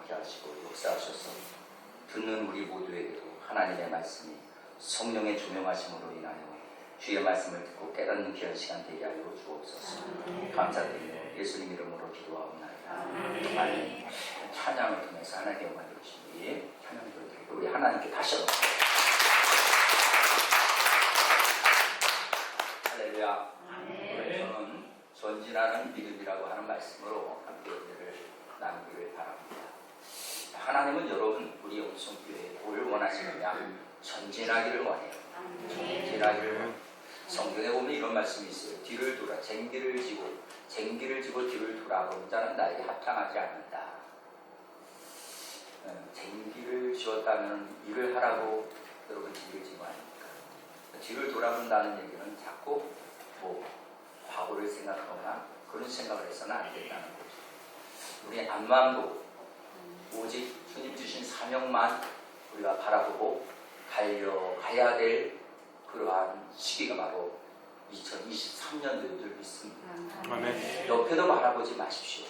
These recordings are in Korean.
함께하시고 역사하셔서 듣는 우리 모두에게도 하나님의 말씀이 성령의 조명하심으로 인하여 주의 말씀을 듣고 깨닫는 귀한 시간 되게 하여 주옵소서. 감사드리며 예수님 이름으로 기도하옵나이다. 아멘. 찬양을 통해서 하나님의 영광을 드리시니 찬양을 드리고 우리 하나님께 다시 한번 할렐루야. 저는 전진하는 믿음이라고 하는 말씀으로 함께 은혜를 나누기를 바랍니다. 하나님은 여러분 우리 영성교회에 뭘 원하시느냐? 전진하기를 원해요. 전진하기를 원해요. 성경에 보면 이런 말씀이 있어요. 뒤를 돌아 쟁기를 지고 뒤를 돌아보는 자는 나에게 합당하지 않는다. 쟁기를 지었다면 일을 하라고 여러분 뒤를 지고 아닙니까? 뒤를 돌아본다는 얘기는 자꾸 과거를 생각하거나 그런 생각을 해서는 안 된다는 거죠. 우리 앞만 보고 오직 주님 주신 사명만 우리가 바라보고 달려가야 될 그러한 시기가 바로 2023년도인 줄 믿습니다. 아멘. 옆에도 바라보지 마십시오.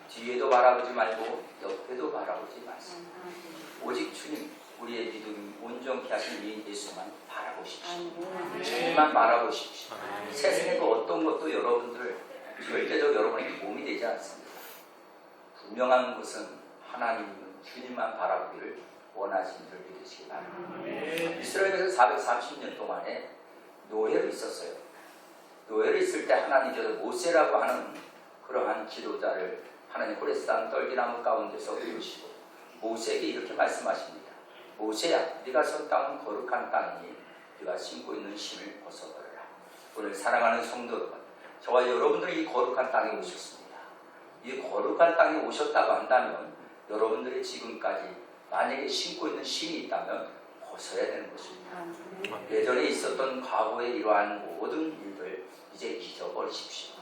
뒤에도 바라보지 말고 옆에도 바라보지 마십시오. 오직 주님, 우리의 믿음이 온전케 하신 이 예수만 바라보십시오. 주님만 바라보십시오. 세상의 그 어떤 것도 여러분들 절대적으로 여러분에게 도움이 되지 않습니다. 분명한 것은 하나님 주님만 바라보기를 원하시는 줄 믿으시기 바랍니다. 이스라엘에서 430년 동안에 노예로 있었어요. 노예로 있을 때 하나님께서 모세라고 하는 그러한 지도자를 하나님 호레산 떨기나무 가운데서 부르시고 모세에게 이렇게 말씀하십니다. 모세야, 네가 선 땅은 거룩한 땅이니 네가 신고 있는 신을 벗어버려라. 오늘 사랑하는 성도 여러분, 저와 여러분들이 이 거룩한 땅에 오셨습니다. 이 거룩한 땅에 오셨다고 한다면 여러분들이 지금까지 만약에 신고 있는 신이 있다면 벗어야 되는 것입니다. 예전에 있었던 과거의 이러한 모든 일들 이제 잊어버리십시오.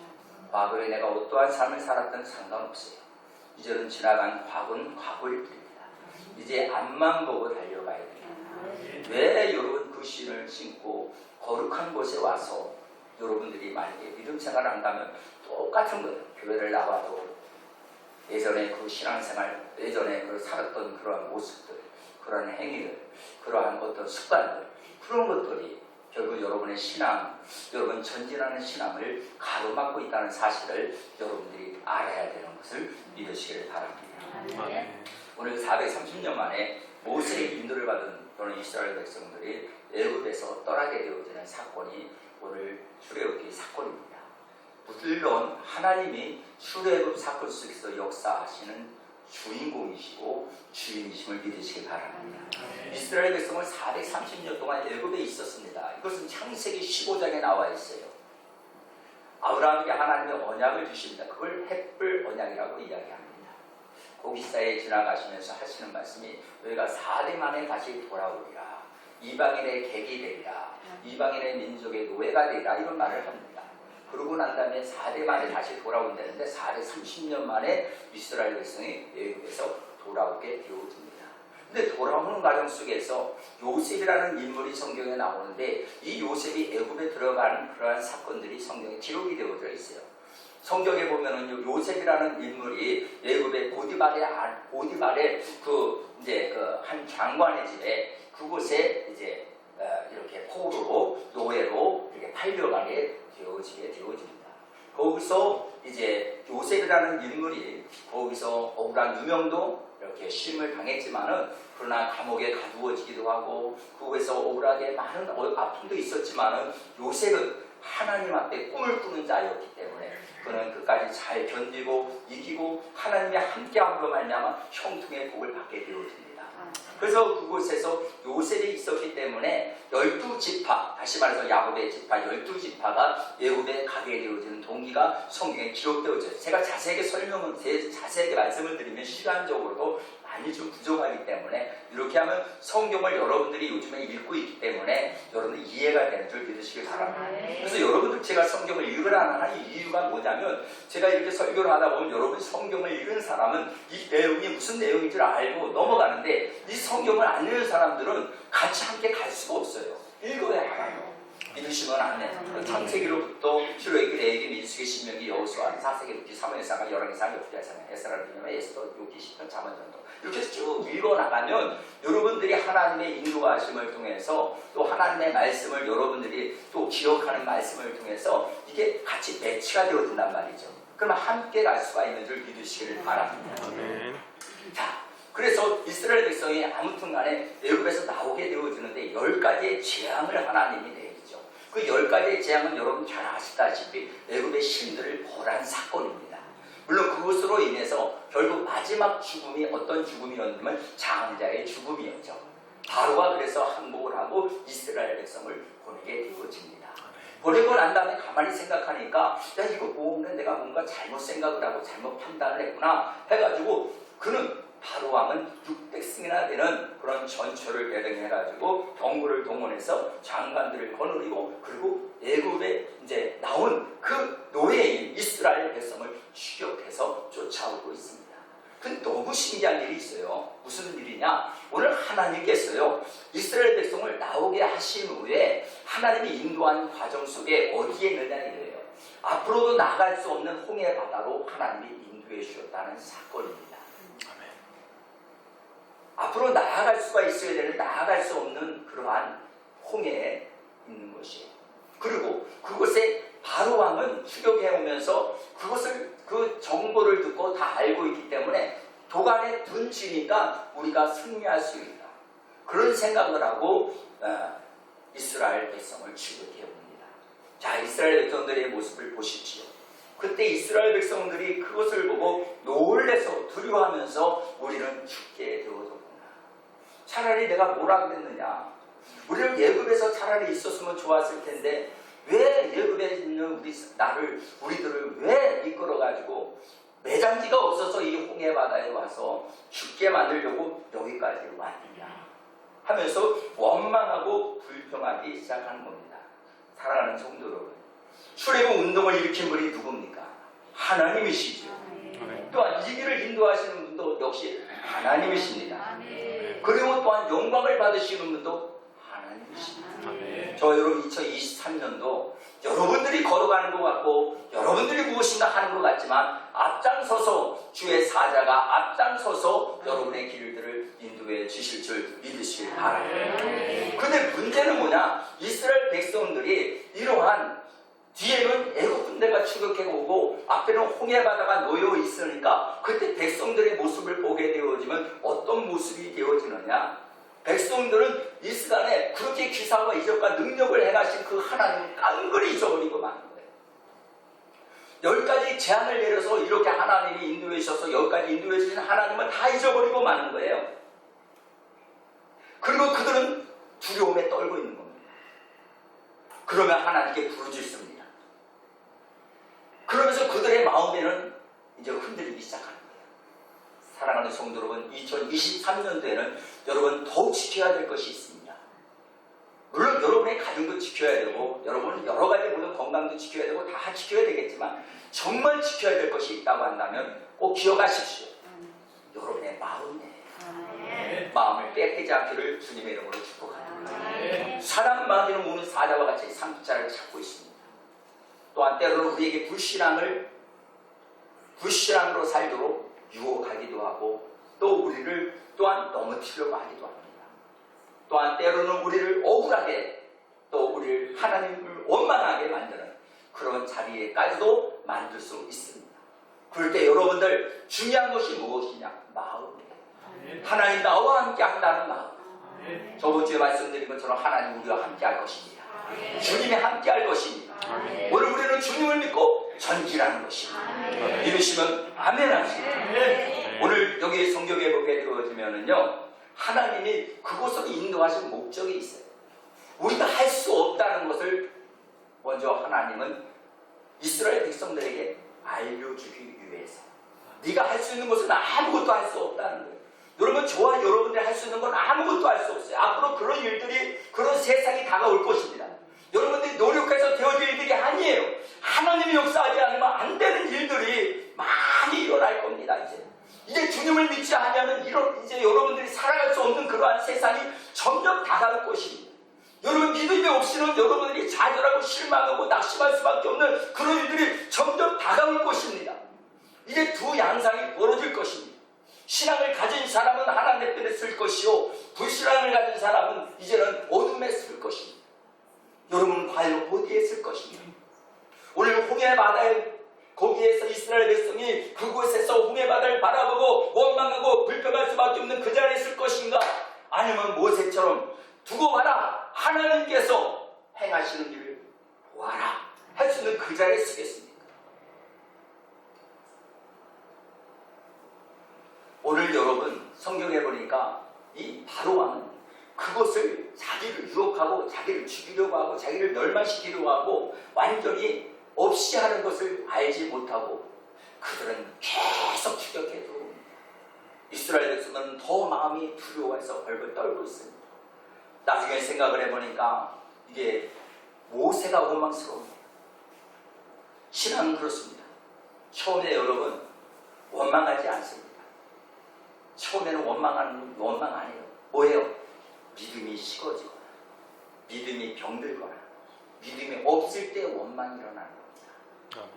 과거에 내가 어떠한 삶을 살았든 상관없어요. 이제는 지나간 과거는 과거일 뿐입니다. 이제 앞만 보고 달려가야 됩니다. 왜 여러분 그 신을 신고 거룩한 곳에 와서 여러분들이 만약에 믿음 생활을 한다면 똑같은 거예요. 교회를 나와도 예전에 그 신앙생활, 예전에 그 살았던 그러한 모습들, 그러한 행위들, 그러한 어떤 습관들, 그런 것들이 결국 여러분의 신앙, 여러분 전진하는 신앙을 가로막고 있다는 사실을 여러분들이 알아야 되는 것을 믿으시길 바랍니다. 네. 오늘 430년 만에 모세의 인도를 받은 또는 이스라엘 백성들이 애굽에서 떠나게 되어지는 사건이 오늘 출애굽기 사건입니다. 물론 하나님이 출애굽 사건 속에서 역사하시는 주인공이시고 주인이심을 믿으시기 바랍니다. 이스라엘 백성은 430년 동안 애굽에 있었습니다. 이것은 창세기 15장에 나와 있어요. 아브라함에게 하나님의 언약을 주십니다. 그걸 햇불 언약이라고 이야기합니다. 고기사에 지나가시면서 하시는 말씀이 너희가 4대 만에 다시 돌아오리라. 이방인의 객이 되리라. 이방인의 민족의 노예가 되리라. 이런 말을 합니다. 그러고 난 다음에 4대 만에 다시 돌아온다는데 4대 30년 만에 이스라엘 백성이 애굽에서 돌아오게 되어집니다. 근데 돌아오는 과정 속에서 요셉이라는 인물이 성경에 나오는데 이 요셉이 애굽에 들어가는 그러한 사건들이 성경에 기록이 되어져 있어요. 성경에 보면은 요셉이라는 인물이 애굽의 보디발의 한 장관의 집에 그곳에 이제 이렇게 포로로 노예로 이렇게 팔려가게 되어집니다. 거기서 이제 요셉이라는 인물이 거기서 억울한 누명도 이렇게 시름을 당했지만은 그러나 감옥에 가두어지기도 하고 그곳에서 억울하게 많은 아픔도 있었지만은 요셉은 하나님 앞에 꿈을 꾸는 자였기 때문에 그는 끝까지 잘 견디고 이기고 하나님이 함께함으로 말미암아 형통의 복을 받게 되어집니다. 그래서 그곳에서 요셉이 있었기 때문에 12지파, 다시 말해서 야곱의 지파 12지파가 애굽에 가게 되어지는 동기가 성경에 기록되어져요. 제가 자세하게 말씀을 드리면 시간적으로도 많이 좀 부족하기 때문에 이렇게 하면 성경을 여러분들이 요즘에 읽고 있기 때문에 여러분들이 이해가 되는 줄 믿으시길 바랍니다. 그래서 여러분들 제가 성경을 읽으라는 하는 이유가 뭐냐면 제가 이렇게 설교를 하다 보면 여러분 성경을 읽은 사람은 이 내용이 무슨 내용인 줄 알고 넘어가는데 이 성경을 안 읽는 사람들은 같이 함께 갈 수가 없어요. 읽어야 알아요. 믿으시면 아멘. 창세기로부터 출애굽기, 레위기, 민수기, 신명기, 여호수아, 사사기, 사무엘사가, 열왕기상, 역대하상, 에스라, 느헤미야, 에스더, 욥기, 시편, 잠언, 전도 이렇게 쭉 읽어나가면 여러분들이 하나님의 인도하심을 통해서 또 하나님의 말씀을 여러분들이 또 기억하는 말씀을 통해서 이게 같이 매치가 되어진단 말이죠. 그러면 함께 갈 수가 있는 줄 믿으시기를 바랍니다. 아멘. 자, 그래서 이스라엘 백성이 아무튼 간에 애굽에서 나오게 되어지는데 10가지의 재앙을 하나님이 내리죠. 그 10가지의 재앙은 여러분 잘 아시다시피 애굽의 신들을 벌한 사건입니다. 물론 그것으로 인해서 결국 마지막 죽음이 어떤 죽음이었냐면 장자의 죽음이었죠. 바로가 그래서 항복을 하고 이스라엘 백성을 보내게 되어집니다. 보내고 난 다음에 가만히 생각하니까 야 이거 내가 뭔가 잘못 생각을 하고 잘못 판단을 했구나 해가지고 그는 바로 왕은 600승이나 되는 그런 전초를 대령해가지고 병거를 동원해서 장관들을 거느리고 그리고 애굽에 이제 나온 그 노예인 이스라엘 백성을 추격해서 쫓아오고 있습니다. 근데 너무 신기한 일이 있어요. 무슨 일이냐? 오늘 하나님께서요 이스라엘 백성을 나오게 하신 후에 하나님이 인도한 과정 속에 어디에 있느냐 이래요. 앞으로도 나갈 수 없는 홍해 바다로 하나님이 인도해 주셨다는 사건입니다. 앞으로 나아갈 수가 있어야 되는 나아갈 수 없는 그러한 홍해에 있는 것이에요. 그리고 그곳에 바로 왕은 추격해 오면서 그것을 그 정보를 듣고 다 알고 있기 때문에 도간에 둔치니까 우리가 승리할 수 있다. 그런 생각을 하고 이스라엘 백성을 추격해 옵니다. 자, 이스라엘 백성들의 모습을 보십시오. 그때 이스라엘 백성들이 그것을 보고 놀래서 두려워하면서 우리는 죽게 되어졌구나. 차라리 내가 뭐라 그랬느냐. 우리는 예굽에서 차라리 있었으면 좋았을 텐데 왜 예굽에 있는 우리들을 왜 이끌어가지고 매장지가 없어서 이 홍해 바다에 와서 죽게 만들려고 여기까지 왔느냐 하면서 원망하고 불평하기 시작하는 겁니다. 사랑하는 성도 여러분, 출애굽 운동을 일으킨 분이 누굽니까? 하나님이시죠. 또한 이 길을 인도하시는 분도 역시 하나님이십니다. 그리고 또한 영광을 받으시는 분도 하나님이십니다. 저 여러분 2023년도 여러분들이 걸어가는 것 같고 여러분들이 무엇인가 하는 것 같지만 앞장서서 주의 사자가 앞장서서 여러분의 길들을 인도해 주실 줄 믿으시길 바랍니다. 근데 문제는 뭐냐? 이스라엘 백성들이 이러한 뒤에는 애국 군대가 추격해 오고 앞에는 홍해 바다가 놓여 있으니까 그때 백성들의 모습을 보게 되어지면 어떤 모습이 되어지느냐? 백성들은 이 시간에 그렇게 기사와 이적과 능력을 행하신 그 하나님을 깡그리 잊어버리고 마는 거예요. 10가지 제안을 내려서 이렇게 하나님이 인도해 주셔서 10가지 인도해 주신 하나님을 다 잊어버리고 마는 거예요. 그리고 그들은 두려움에 떨고 있는 겁니다. 그러면 하나님께 부르짖습니다. 그러면서 그들의 마음에는 이제 흔들리기 시작합니다. 사랑하는 성도 여러분, 2023년도에는 여러분 더욱 지켜야 될 것이 있습니다. 물론 여러분의 가정도 지켜야 되고 여러분은 여러 가지 물론 건강도 지켜야 되고 다 지켜야 되겠지만 정말 지켜야 될 것이 있다고 한다면 꼭 기억하십시오. 여러분의 마음이에요. 마음을 뺏기지 않기를 주님의 이름으로 축복합니다. 사람 마귀는 오는 사자와 같이 상자를 찾고 있습니다. 또한 때로는 우리에게 불신앙으로 살도록 유혹하기도 하고 또 우리를 또한 넘어뜨리려고 하기도 합니다. 또한 때로는 우리를 억울하게 또 우리를 하나님을 원망하게 만드는 그런 자리에까지도 만들 수 있습니다. 그럴 때 여러분들 중요한 것이 무엇이냐? 마음이에요. 하나님 나와 함께 한다는 마음. 저번 주에 말씀드린 것처럼 하나님 우리와 함께 할 것입니다. 주님이 함께 할 것입니다. 오늘 우리는 주님을 믿고 전진하는 것입니다. 믿으시면 아멘 하십니다. 오늘 여기 성경에 보게 되어지면은요, 하나님이 그곳으로 인도하신 목적이 있어요. 우리가 할 수 없다는 것을 먼저 하나님은 이스라엘 백성들에게 알려주기 위해서 네가 할 수 있는 것은 아무것도 할 수 없다는 거예요. 여러분, 저와 여러분들이 할 수 있는 건 아무것도 할 수 없어요. 앞으로 그런 일들이, 그런 세상이 다가올 것입니다. 여러분들이 노력해서 되어질 일들이 아니에요. 하나님이 역사하지 않으면 안 되는 일들이 많이 일어날 겁니다. 이제 주님을 믿지 않으면 이제 여러분들이 살아갈 수 없는 그러한 세상이 점점 다가올 것입니다. 여러분 믿음이 없이는 여러분들이 좌절하고 실망하고 낙심할 수밖에 없는 그런 일들이 점점 다가올 것입니다. 이게 두 양상이 벌어질 것입니다. 신앙을 가진 사람은 하나님의 편에 쓸 것이요 불신앙을 가진 사람은 이제는 어둠에 쓸 것입니다. 여러분 과연 어디에 쓸 것입니까? 오늘 홍해바다에 거기에서 이스라엘 백성이 그곳에서 홍해바다를 바라보고 원망하고 불평할 수밖에 없는 그 자리에 쓸 것인가? 아니면 모세처럼 두고 봐라 하나님께서 행하시는 일을 보아라 할 수 있는 그 자리에 쓰겠습니까? 오늘 여러분 성경에 보니까 이 바로왕은 그것을 자기를 유혹하고 자기를 죽이려고 하고 자기를 멸망시키려고 하고 완전히 없이 하는 것을 알지 못하고 그들은 계속 추격해도 이스라엘 백성은 더 마음이 두려워해서 벌벌 떨고 있습니다. 나중에 생각을 해보니까 이게 모세가 원망스러워요. 신앙은 그렇습니다. 처음에 여러분 원망하지 않습니다. 처음에는 원망 안 해요. 뭐예요? 믿음이 식어지거나 믿음이 병들거나 믿음이 없을 때 원망이 일어나는 겁니다.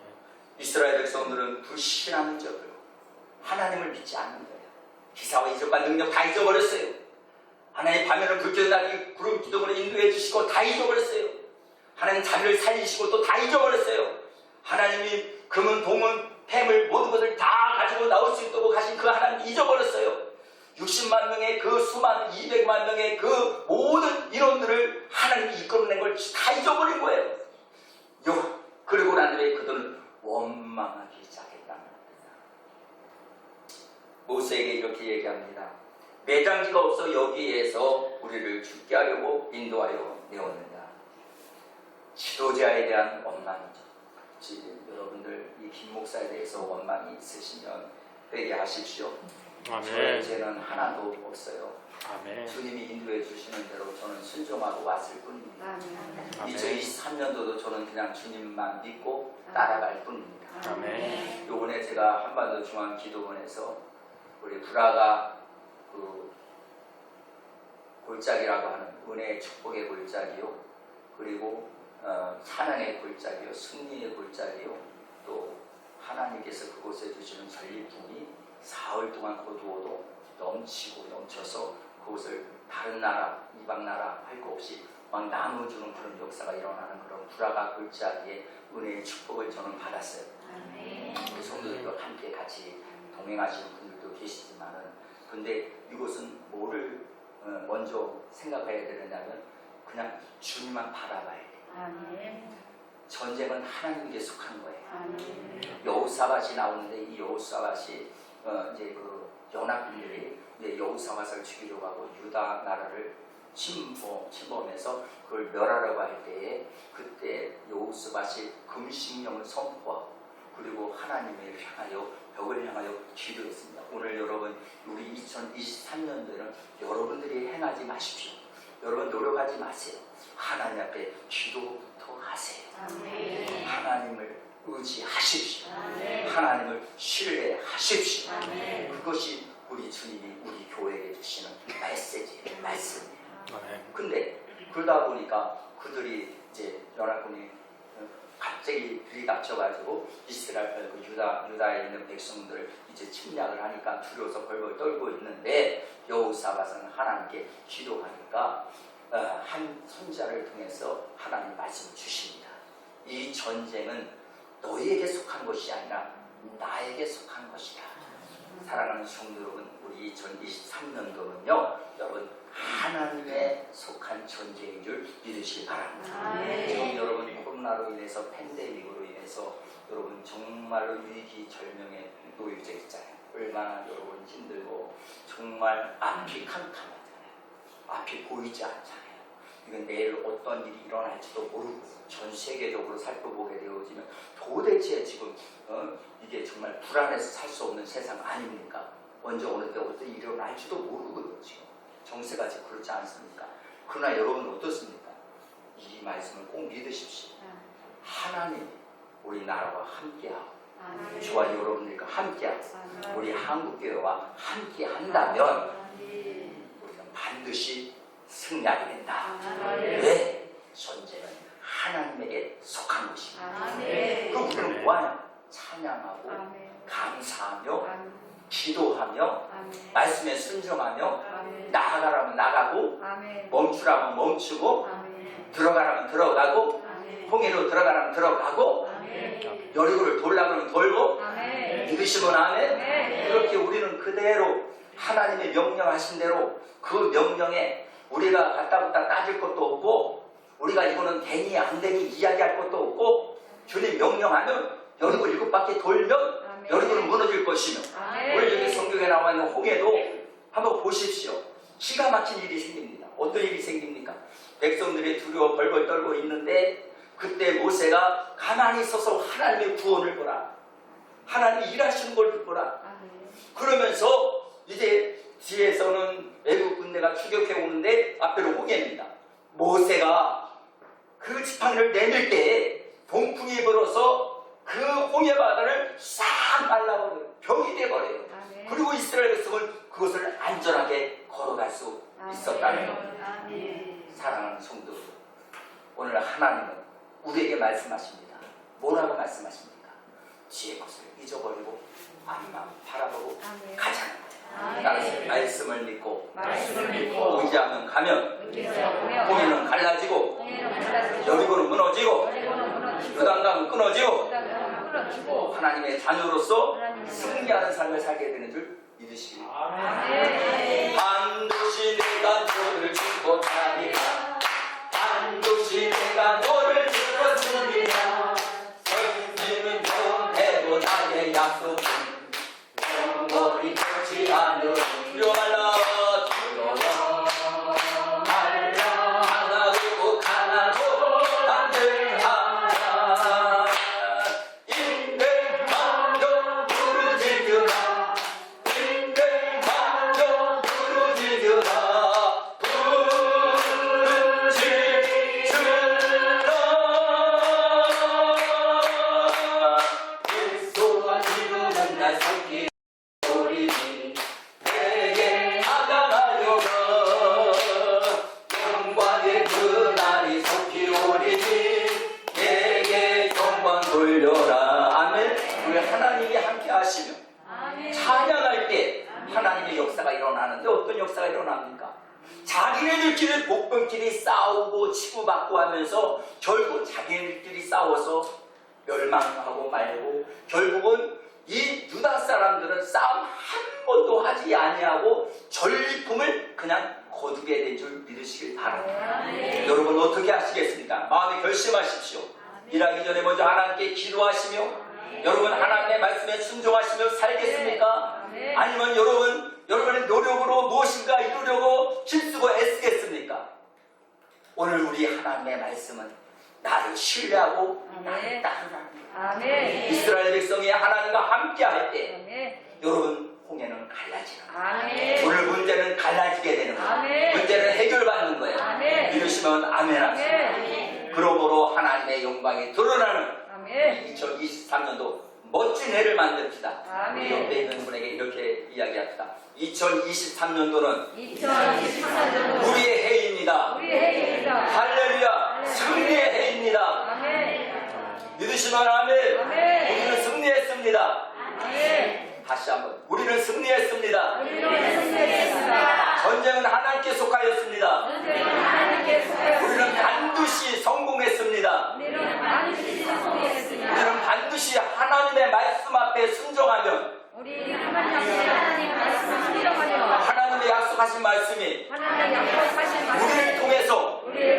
이스라엘 백성들은 불신앙적으로 하나님을 믿지 않는 거예요. 기사와 이적과 능력 다 잊어버렸어요. 하나님 밤에는 불켜진 날이 구름 기둥으로 인도해 주시고 다 잊어버렸어요. 하나님 자기를 살리시고 또 다 잊어버렸어요. 하나님이 금은 동은 뱀을 모든 것을 다 가지고 나올 수 있도록 하신 그 하나님 잊어버렸어요. 60만 명의 그 수많은 200만 명의 그 모든 인원들을 하나님이 이끌어낸 걸 다 잊어버린 거예요. 그리고 난 후에 그들은 원망하기 시작했다는 겁니다. 모세에게 이렇게 얘기합니다. 매장지가 없어 여기에서 우리를 죽게 하려고 인도하여 내었느냐. 지도자에 대한 원망이죠. 지금 여러분들 이 김 목사에 대해서 원망이 있으시면 회개하십시오. 저의 죄는 하나도 없어요. 아멘. 주님이 인도해 주시는 대로 저는 순종하고 왔을 뿐입니다. 아멘. 2023년도도 저는 그냥 주님만 믿고 따라갈 뿐입니다. 아멘. 요번에 제가 한반도 중앙기도원에서 우리 브라가 그 골짜기라고 하는 은혜의 축복의 골짜기요, 그리고 찬양의 골짜기요, 승리의 골짜기요, 또 하나님께서 그곳에 주시는 전리품이 사흘 동안 거두어도 넘치고 넘쳐서 그것을 다른 나라, 이방 나라 할 거 없이 막 나눠주는 그런 역사가 일어나는 그런 브라가 골짜기의 은혜의 축복을 저는 받았어요. 우리 성도들과 함께 같이 동행하시는 분들도 계시지만은, 근데 이것은 뭐를 먼저 생각해야 되느냐면 그냥 주님만 바라봐야 돼요. 전쟁은 하나님께 속한 거예요. 여호사밧이 나오는데 이 여호사밧이 이제 그 연합군들이 이제 여호사밧을 죽이려고 하고 유다 나라를 침범해서 그걸 멸하려고 할 때에 그때 여호사밧이 금식령을 선포하고 그리고 하나님을 향하여 벽을 향하여 기도했습니다. 오늘 여러분 우리 2023년도에는 여러분들이 행하지 마십시오. 여러분 노력하지 마세요. 하나님 앞에 기도부터 하세요. 아멘. 하나님을 의지하십시오. 아멘. 하나님을 신뢰하십시오. 아멘. 그것이 우리 주님이 우리 교회에게 주시는 메시지예요. 말씀이에요. 근데 그러다 보니까 그들이 이제 연합군이 갑자기 들이닥쳐가지고 이스라엘 유다에 있는 백성들을 이제 침략을 하니까 두려워서 벌벌 떨고 있는데 여호사밧은 하나님께 기도하니까 한 선지자를 통해서 하나님 말씀을 주십니다. 이 전쟁은 너희에게 속한 것이 아니라 나에게 속한 것이다. 사랑하는 성도 여러분, 우리 2023년도는요 여러분 하나님에 속한 전쟁인 줄 믿으시기 바랍니다. 지금 여러분 코로나로 인해서 팬데믹으로 인해서 여러분 정말로 위기절명에 놓여져 있잖아요. 얼마나 여러분 힘들고 정말 앞이 캄캄하잖아요. 앞이 보이지 않잖아요. 이건 내일 어떤 일이 일어날지도 모르고 전 세계적으로 살펴보게 되어지면 도대체 지금 이게 정말 불안해서 살 수 없는 세상 아닙니까? 언제 어느 때 어떤 일이 일어날지도 모르거든요. 지금 정세가 지금 그렇지 않습니까? 그러나 여러분 어떻습니까? 이 말씀을 꼭 믿으십시오. 하나님이 우리 나라와 함께하고 저와 여러분들과 함께하고 우리 한국교회와 함께한다면 우리는 반드시 승리하게 된다. 아멘. 왜? 존재는 하나님에게 속한 것입니다. 아멘. 그럼 우리는 뭐하냐? 찬양하고 아멘. 감사하며 아멘. 기도하며 아멘. 말씀에 순종하며 아멘. 나아가라면 나가고 아멘. 멈추라면 멈추고 아멘. 들어가라면 들어가고 아멘. 홍해로 들어가라면 들어가고 아멘. 여리고를 돌라 그러면 돌고 아멘. 믿으시면 아멘. 아멘. 그렇게 우리는 그대로 하나님의 명령하신 대로 그 명령에 우리가 갖다 붙다 따질 것도 없고 우리가 이거는 되니 안 되니 이야기할 것도 없고 주님 명령하면 여리고 7바퀴 돌면 아멘. 여리고는 무너질 것이며 아멘. 오늘 여기 성경에 나와 있는 홍해도 한번 보십시오. 기가 막힌 일이 생깁니다. 어떤 일이 생깁니까? 백성들이 두려워 벌벌 떨고 있는데 그때 모세가 가만히 서서 하나님의 구원을 보라. 하나님이 일하시는 걸 보라. 아멘. 그러면서 이제 뒤에서는 애국 군대가 추격해 오는데 앞에로 홍해입니다. 모세가 그 지팡이를 내밀 때 동풍이 불어서 그 홍해 바다를 싹 말라버려요. 병이 돼버려요. 아멘. 그리고 이스라엘 백성은 그것을 안전하게 걸어갈 수 있었다는 겁니다. 아멘. 사랑하는 성도, 오늘 하나님은 우리에게 말씀하십니다. 뭐라고 말씀하십니까? 뒤의 것을 잊어버리고 앞만 바라보고 아멘. 가자는 거예요. 아멘. 따라서 말씀을 믿고 말씀을 믿고 의지하면 가면 의지하면 홍해는 갈라지고 홍해는 갈라지고 여리고는 무너지고 여리고는 무너지고 요단강은 끊어지고 요단강은 끊어지고 하나님의 자녀로서 하나님의 승리하는 삶을 살게 되는 줄 믿으시기 바랍니다. 아멘. 반드시 내가 너를 축복하리라. 반드시 내가 너를 들어주리라. 선지는 영해도 나의 약속은 영원히 변치 않으리. 두려워하라 두려워 말라. 하나도 하나도 안들하라. 인생만도 부르짖으라. 인생만도 부르짖으라. 예수와 지금은 날 속히 오리니 내게 나가나요가 영광의 그날이 속히 오리니 내게 영광 돌려라. 아멘. 우리 하나님이 함께 하시며 아멘. 찬양할 때 하나님의 역사가 일어나는데 어떤 역사가 일어납니까? 자기네들끼리 복병끼리 싸우고 치고받고 하면서 결국 자기네들끼리 싸워서 멸망하고 말고 결국은 이 유다 사람들은 싸움 한 번도 하지 아니하고 전리품을 그냥 거두게 된 줄 믿으시길 바랍니다. 아멘. 여러분 어떻게 하시겠습니까? 마음에 결심하십시오. 일하기 전에 먼저 하나님께 기도하시며 여러분 하나님의 말씀에 순종하시며 살겠습니까? 아멘. 아니면 여러분의 노력으로 무엇인가 이루려고 힘쓰고 애쓰겠습니까? 오늘 우리 하나님의 말씀은 나를 신뢰하고 나를 따르라. 아멘. 이스라엘 백성이 하나님과 함께 할 때 아멘. 여러분 홍해는 갈라지는 거예요. 아멘. 오늘 문제는 갈라지게 되는 거예요. 아멘. 문제는 해결받는 거예요. 아멘. 믿으시면 아멘 하세요. 아멘. 그러므로 하나님의 영광이 드러나는 아멘. 2023년도 멋진 해를 만듭시다. 아멘. 우리 옆에 있는 분에게 이렇게 이야기합시다. 2023년도는 2024년도 우리의 해입니다. 우리의 해입니다. 할렐루야, 승리의 해입니다. 아멘. 믿으시면 아멘. 아멘. 우리는 승리했습니다. 아멘. 다시 한번 우리는 승리했습니다. 우리는 승리했습니다. 전쟁은 하나님께 속하였습니다. 전쟁은 하나님께 속하였습니다. 우리는 반드시 성공했습니다. 우리는 반드시 성공했습니다. 우리는 반드시 하나님의 말씀 앞에 순종하면 우리는 하나님 말씀을 순종하며 하나님의 약속하신 말씀이 하나님의 약속하신 우리를 말씀을 통해서 우리를